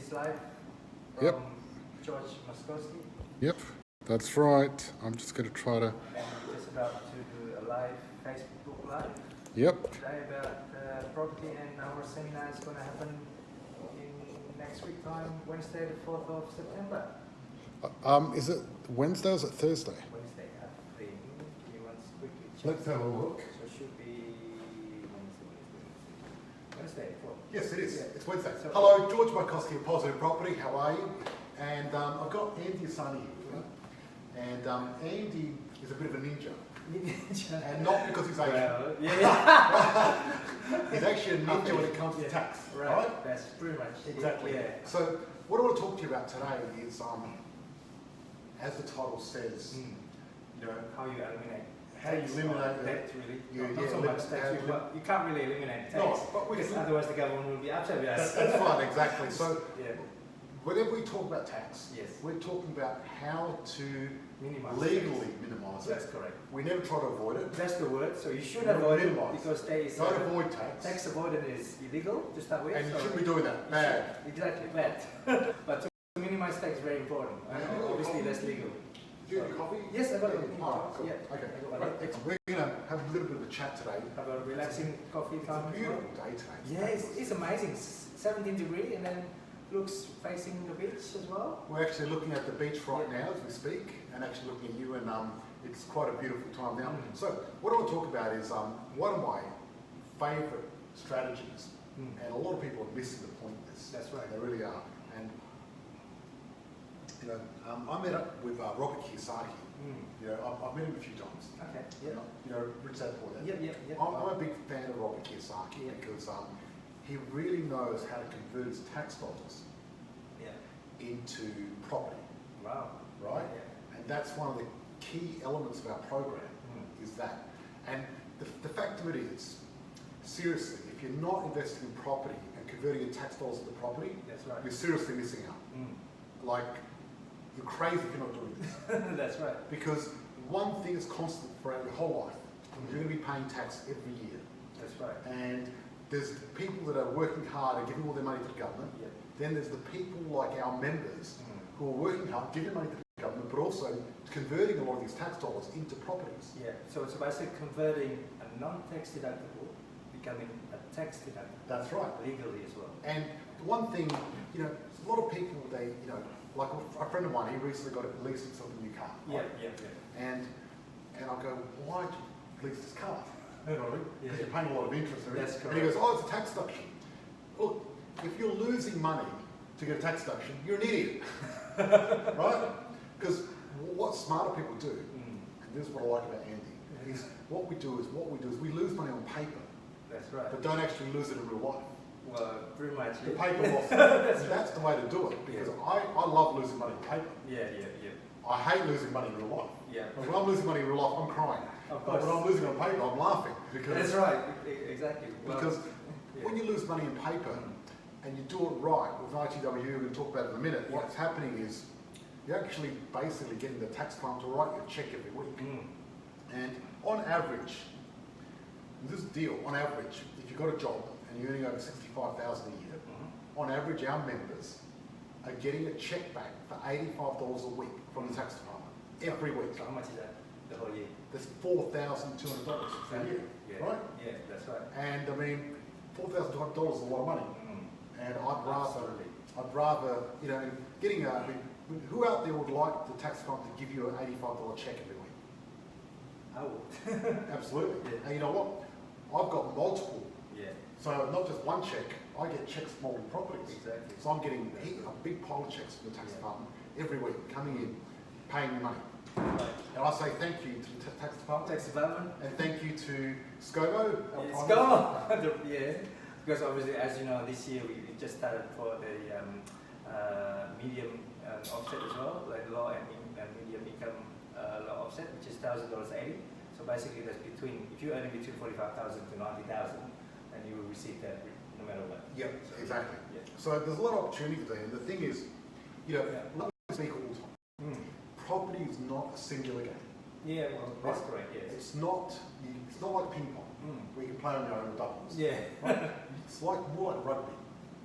is live from Yep. George Markoski. Yep, that's right. I'm just going to try to... And we're just about to do a live Facebook Live Yep. today about property, and our seminar is going to happen in next week time, Wednesday the 4th of September. Is it Wednesday or is it Thursday? Wednesday, I think. You want to quickly check. Let's have a look. So it should be Wednesday. Yes, it is. Yeah. It's Wednesday. So- Hello, George Markoski of Positive Property. How are you? And I've got Andy Asani here with me. And Andy is a bit of a ninja. And not because he's Asian. Well, yeah. He's actually a ninja when it comes to tax. Right? That's pretty much it. Exactly. Yeah. So what I want to talk to you about today is, as the title says, you know, How you eliminate how you tax eliminate or debt, really. you- Not yeah, so much tax, you can't really eliminate tax. No, but we because can- otherwise the government will be upset with us. that's fine, exactly. So Yeah. whenever we talk about tax, Yes. we're talking about how to Minimize legally tax. minimize it. That's correct. We never try to avoid it. That's the word. So you should Don't avoid it minimise. because there is Don't avoid tax. tax avoidance is illegal to start with. And you so shouldn't be doing that. you Bad. should- Exactly, bad. But to minimize tax is very important. And Have you got obviously coffee? that's legal. Do you have any coffee? Yes, I got it. Oh, cool. Yeah. Okay. I got Right, it. excellent. We're going to have a little bit of a chat today. Have a relaxing coffee It's time. a as beautiful well. day today. Yeah, it's amazing. 17 degree and then looks facing the beach as well. We're actually looking at the beach right now as we speak, and actually looking at you, and it's quite a beautiful time now. Mm. So what I want to talk about is one of my favourite strategies, and a lot of people are missing the point of this. That's right. They really are. And you know, I met up with Robert Kiyosaki. You know, I've met him a few times. Okay. You know, Rich Dad Poor Dad. Yeah. I'm a big fan of Robert Kiyosaki Yeah. because he really knows how to convert his tax dollars Yeah. into property, Wow. right? Yeah. And that's one of the key elements of our program, is that. And the fact of it is, seriously, if you're not investing in property and converting your tax dollars into property, That's right. you're seriously missing out. Like, you're crazy if you're not doing this. That's right. Because one thing is constant throughout your whole life, is you're going to be paying tax every year. That's right. And there's the people that are working hard and giving all their money to the government. Yeah. Then there's the people like our members who are working hard, giving money to the government, but also converting a lot of these tax dollars into properties. Yeah. So it's basically converting a non-tax deductible becoming a tax deductible. That's right. Legally as well. And the one thing, you know, a lot of people, they, you know, like a friend of mine, he recently got a lease of a new car. Yeah. Right? And I go, why did you lease this car? You know what I mean? Because Yeah. you're paying a lot of interest. And That's And he goes, oh, it's a tax deduction. Look, if you're losing money to get a tax deduction, you're an idiot. Right? Because what smarter people do, and this is what I like about Andy, is what we do is we lose money on paper, That's right. but don't actually lose it in real life. Well, pretty much. The Yeah. paper loss. That's the way to do it, because I love losing money on paper. Yeah. I hate losing money in real life. Yeah. When I'm losing money in real life, I'm crying. Of But course. when I'm losing on paper, I'm laughing. Because That's right. Exactly. Well, Because yeah. when you lose money in paper and you do it right with ITW, we're going to talk about it in a minute, what's happening is you're actually basically getting the tax firm to write you a check every week. And on average, this deal, on average, if you've got a job and you're earning over $65,000 a year, on average our members are getting a check back for $85 a week from the tax department every week. So how much is that the whole year? That's $4,200 a year, Yeah. right? Yeah, that's right. And I mean, $4,200 is a lot of money. And Absolutely. I'd rather, you know, getting a, I mean, who out there would like the tax firm to give you an $85 check every week? I would. Absolutely. Yeah. And you know what? I've got multiple. Yeah. So not just one check, I get checks from all the properties. Exactly. So I'm getting a big pile of checks from the tax department every week, coming in, paying me money. Right. And I say thank you to the tax department. Tax development. And thank you to ScoMo. our It's prime gone. Yeah. Because obviously, as you know, this year we just started for the medium offset as well, like low and medium income low offset, which is $1,000.80. So basically, that's between, if you're earning between 45,000 to 90,000, and you will receive that no matter what. Yep, So, exactly. Yeah. So there's a lot of opportunity there, and the thing is, you know, let me speak all the time. Property is not a singular game. Yeah, well, that's correct, yes. It's not like ping pong, where you can play on your own doubles. Yeah. Right? It's like more like rugby.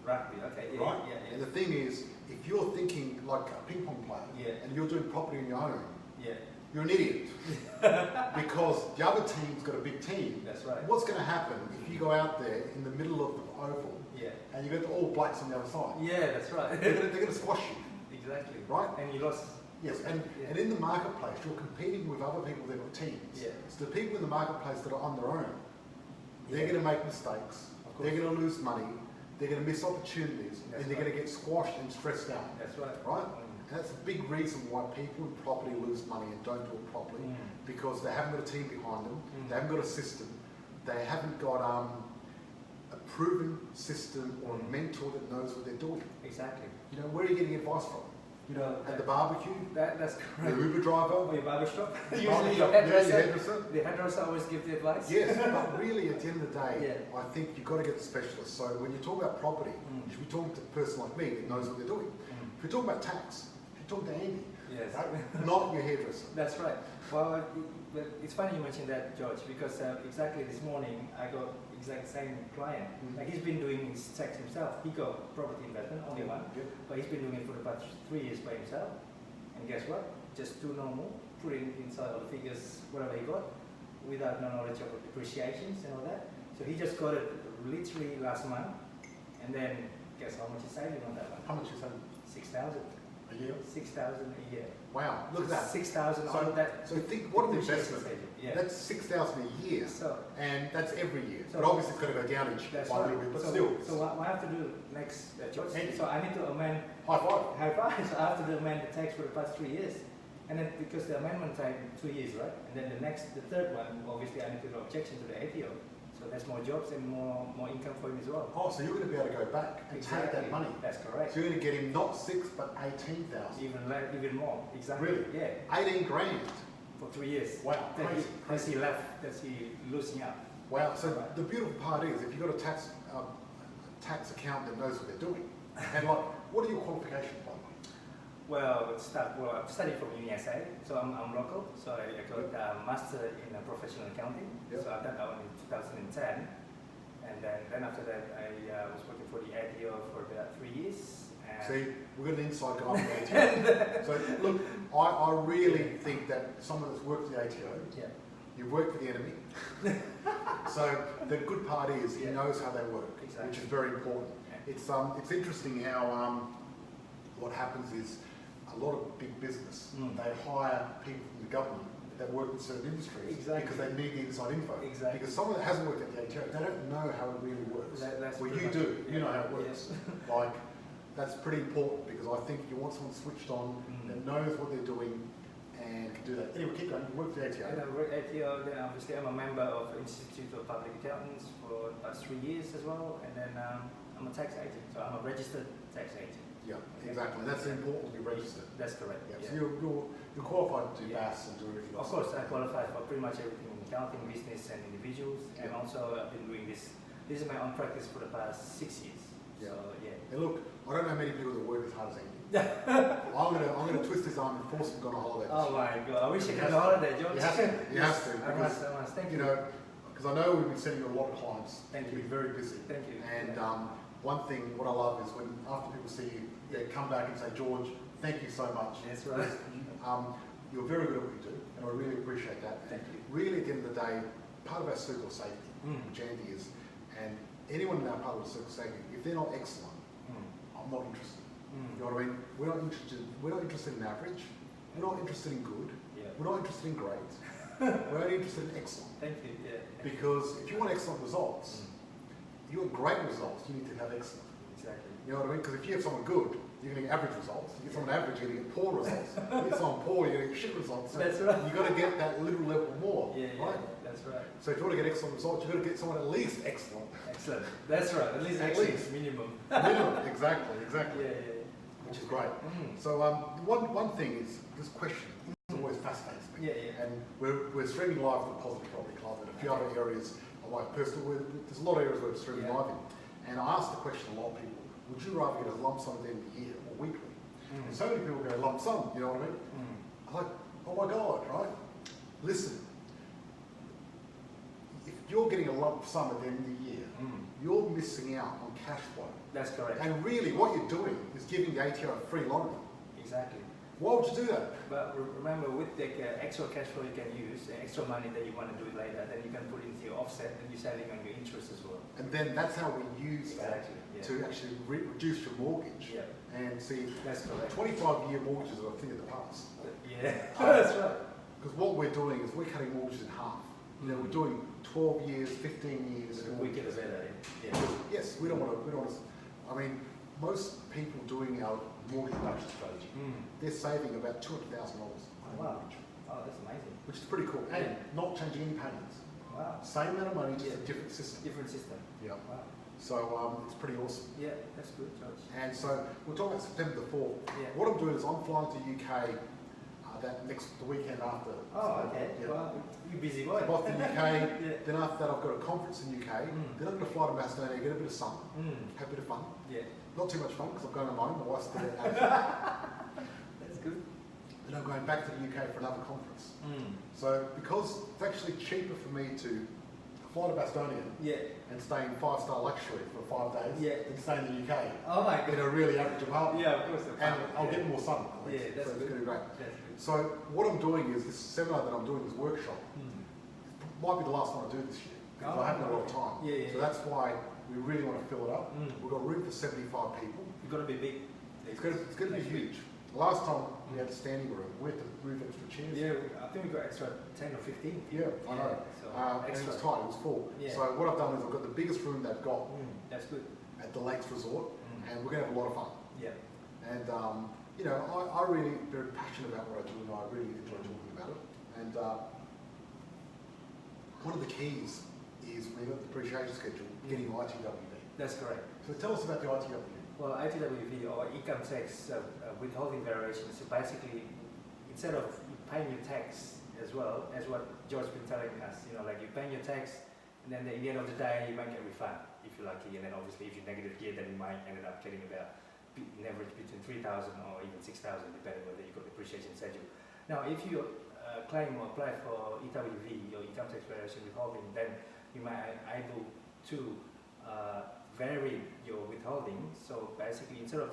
Rugby, okay, yeah, right? yeah, yeah. And the thing is, if you're thinking like a ping pong player, Yeah. and you're doing property on your own, Yeah. you're an idiot. Because the other team's got a big team. That's right. What's going to happen if you go out there in the middle of the oval, Yeah. and you've got the All Blacks on the other side? Yeah, that's right. They're going to squash you. Exactly. Right? And you lost. Yes, and in the marketplace, you're competing with other people that have teams. Yeah. So the people in the marketplace that are on their own, they're going to make mistakes, they're going to lose money, they're going to miss opportunities, and they're going to get squashed and stressed out. That's right. Right? And that's a big reason why people in property lose money and don't do it properly, because they haven't got a team behind them, they haven't got a system, they haven't got a proven system or a mentor that knows what they're doing. Exactly. You know, where are you getting advice from? You know, at the barbecue, that's correct. the Uber driver, Or your barber shop. Usually barber your shop, hairdresser. The hairdresser always gives the advice. Yes, but really at the end of the day, I think you've got to get the specialist. So when you talk about property, you should be talking to a person like me that knows what they're doing. If you're talking about tax, you should talk to Andy. Yes. Right? Not your hairdresser. That's right. Well, it's funny you mentioned that, George, because exactly this morning I got exact same client. Like he's been doing his tax himself. He got property investment, only one, but he's been doing it for the past 3 years by himself. And guess what? Just do normal, put in inside all the figures, whatever he got, without no knowledge of depreciations and all that. So he just got it literally last month, and then guess how much he's saving on that one? How much is that? 6,000. A year? 6,000 a year. Wow, look at that. 6,000 on that. So think, what an investment. Yeah. That's 6,000 a year, So, and that's every year. So but obviously it's got to go down each that's by a right. little bit, but So, still. so what I have to do next, George, Andy. so I need to amend, High five. high five, so I have to do amend the tax for the past 3 years. And then because the amendment time 2 years, right? And then the third one, obviously I need to do objection to the ATO. So that's more jobs and more income for him as well. Oh, so you're going to be able to go back and take that money. That's correct. So you're going to get him not 6 but 18,000. Even more, exactly. Really? Yeah. 18 grand. For 3 years. Wow, crazy. That's he left, that's he losing out. Wow, so the beautiful part is, if you've got a tax account that knows what they're doing, and like, what are your qualifications, by the way? Well, I've studied from USA, so I'm local. So I got a master in professional accounting. Yep. So I've done that one in 2010, and then after that I was working for the ATO for about 3 years. See, we've got an inside guy from the ATO. So look, I really think that someone that's worked for the ATO, you've worked for the enemy. So the good part is he knows how they work, which is very important. It's interesting how what happens is a lot of big business, they hire people from the government that work in certain industries because they need the inside info. Because someone that hasn't worked at the ATO, they don't know how it really works. Well, you do. You know how it works. Like, that's pretty important, because I think you want someone switched on that knows what they're doing and can do that. Anyway, keep going. You work for the ATO. And I work at ATO, then obviously I'm a member of the Institute of Public Accountants for the past 3 years as well, and then I'm a tax agent, so I'm a registered tax agent. Yeah, exactly. That's important to be registered. That's correct. So you're qualified to do BAS and do everything else. Of course, I qualified for pretty much everything in accounting, business, and individuals, and also I've been doing this. This is my own practice for the past 6 years. So And look, I don't know many people that work as hard as Andy. I'm gonna twist his arm and force him to go on holiday. Oh my God! I wish I could go on holiday, George. You have to. I must. Thank you. You know, because I know we've been sending you a lot of clients. Thank you. You've been very busy. Thank you. And one thing, what I love is when after people see you, they come back and say, George, thank you so much. That's right. You're very good at what you do, and I really appreciate that. Thank you. Really, at the end of the day, part of our circle of safety, which Andy is, and anyone in our part of the circle of safety, if they're not excellent, I'm not interested. You know what I mean? We're not interested in average. We're not interested in good. We're not interested in great. We're only interested in excellent. Thank you. Because if you want excellent results, you want great results, you need to have excellent. Exactly. You know what I mean? Because if you have someone good, you're going to get average results. You get someone average, you're going to get poor results. If you get someone poor, you're going to get shit results. So that's right. You've got to get that little level more. Right? That's right. So if you want to get excellent results, you've got to get someone at least excellent. Excellent. That's right. At least minimum. Minimum, exactly. Which is great. So one thing is this question. This always fascinates me. And we're streaming live for the Positive Property Club and a few other areas of my personal. There's a lot of areas where we're streaming live in. And I ask the question a lot of people: would you rather get a lump sum at the end of the year or weekly? And so many people go lump sum. You know what I mean? I'm like, oh my God, right? Listen. If you're getting a lump sum at the end of the year, you're missing out on cash flow. That's correct. And really, what you're doing is giving the ATO a free loan. Exactly. Why would you do that? But remember, with the extra cash flow you can use, extra money that you want to do it later, then you can put it into your offset and you're saving on your interest as well. And then that's how we use that to actually reduce your mortgage. Yeah. And see, that's correct. 25-year mortgages are a thing of the past. Yeah, that's right. Because what we're doing is we're cutting mortgages in half. You know, we're doing 12 years, 15 years. We get a better. Yeah. Yes, we don't want to. I mean, most people doing our mortgage reduction strategy, they're saving about $200,000 on wow. mortgage. Oh, that's amazing. Which is pretty cool. And not changing any payments. Wow. Same amount of money, just a different system. Different system. Yeah. Wow. So it's pretty awesome. Yeah, that's good, George. And so we're talking about September the 4th. Yeah. What I'm doing is I'm flying to the UK the weekend after. Oh, okay. Yeah. Well, you're busy boy. So off to the UK, then after that I've got a conference in the UK, then I'm going to fly to Macedonia, get a bit of sun, have a bit of fun. Yeah. Not too much fun because I'm going home, my wife's still out. That's good. Then I'm going back to the UK for another conference. So because it's actually cheaper for me to fly to Macedonia and stay in 5-star luxury for 5 days than stay in the UK. Oh my God. In a really average apartment. Yeah, of course. And I'll get more sun. Yeah, that's so good. It's going to be great. That's good. So what I'm doing is this seminar that I'm doing, this workshop, might be the last one I do this year because I haven't got a lot of time. So that's why we really want to fill it up. We've got room for 75 people. You've got to be big. It's going to be huge. Last time we had a standing room, we had to move extra chairs. Yeah, I think we got extra 10 or 15. Yeah, I know. So and it was tight, it was full. Yeah. So what I've done is I've got the biggest room they've got that's good. at the Lakes Resort, and we're going to have a lot of fun. Yeah. And you know, I really very passionate about what I do, and I really enjoy talking about it. And one of the keys is we've got the depreciation schedule, getting ITWV. That's correct. So tell us about the ITWV. Well, ITWV or income tax withholding variation is basically, instead of paying your tax as well as what George's been telling us, you know, like you're paying your tax, and then at the end of the day you might get a refund if you're lucky, and then obviously if you're negative year, then you might end up getting about an average between 3,000 or even 6,000, depending whether you've got depreciation schedule. Now, if you claim or apply for EWV or income tax variation withholding, then you might be able to vary your withholding. So basically, instead of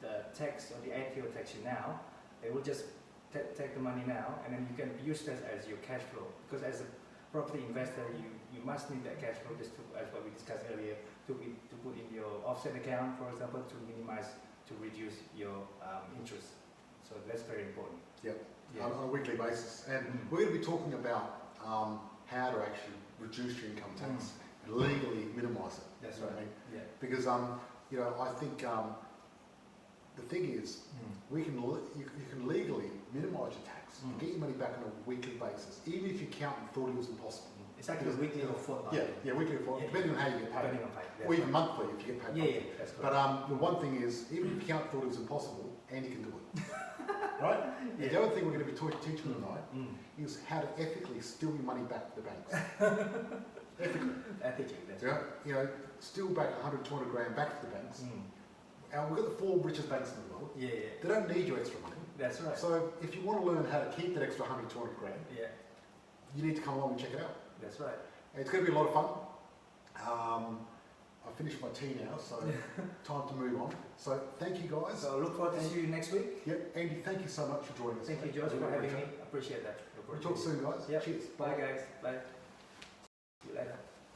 the tax or the ATO tax you now, they will just take the money now, and then you can use that as your cash flow. Because as a property investor, you must need that cash flow, just to, as what we discussed earlier, to put in your offset account, for example, to minimize, to reduce your interest. So that's very important. Yep. On a weekly basis. And we're going to be talking about how to actually reduce your income tax and legally minimise it. That's right. I mean? Yeah. Because you know, I think the thing is, you can legally minimise your tax, get your money back on a weekly basis, even if your accountant thought it was impossible. It's actually weekly or fortnightly. Yeah, weekly or fortnightly, depending on how you get paid. Depending on pay. Or even monthly if you get paid. Yeah, that's correct. But the one thing is, even if your accountant thought it was impossible, Andy can do it. Right? The other thing we're going to be teaching tonight is how to ethically steal your money back to the banks. Ethically. Ethically, that's right. You know, steal back 100, 200 grand back to the banks. And we've got the 4 richest banks in the world. Yeah. They don't need your extra money. That's right. So if you want to learn how to keep that extra 100, 200 grand, you need to come along and check it out. That's right. And it's going to be a lot of fun. I finished my tea now, so time to move on. So thank you guys. So I look forward to see you next week. Yep, Andy, thank you so much for joining us. Thank you, George, for having me. I appreciate that. We'll talk soon, guys. Yep. Cheers. Bye, guys. Bye.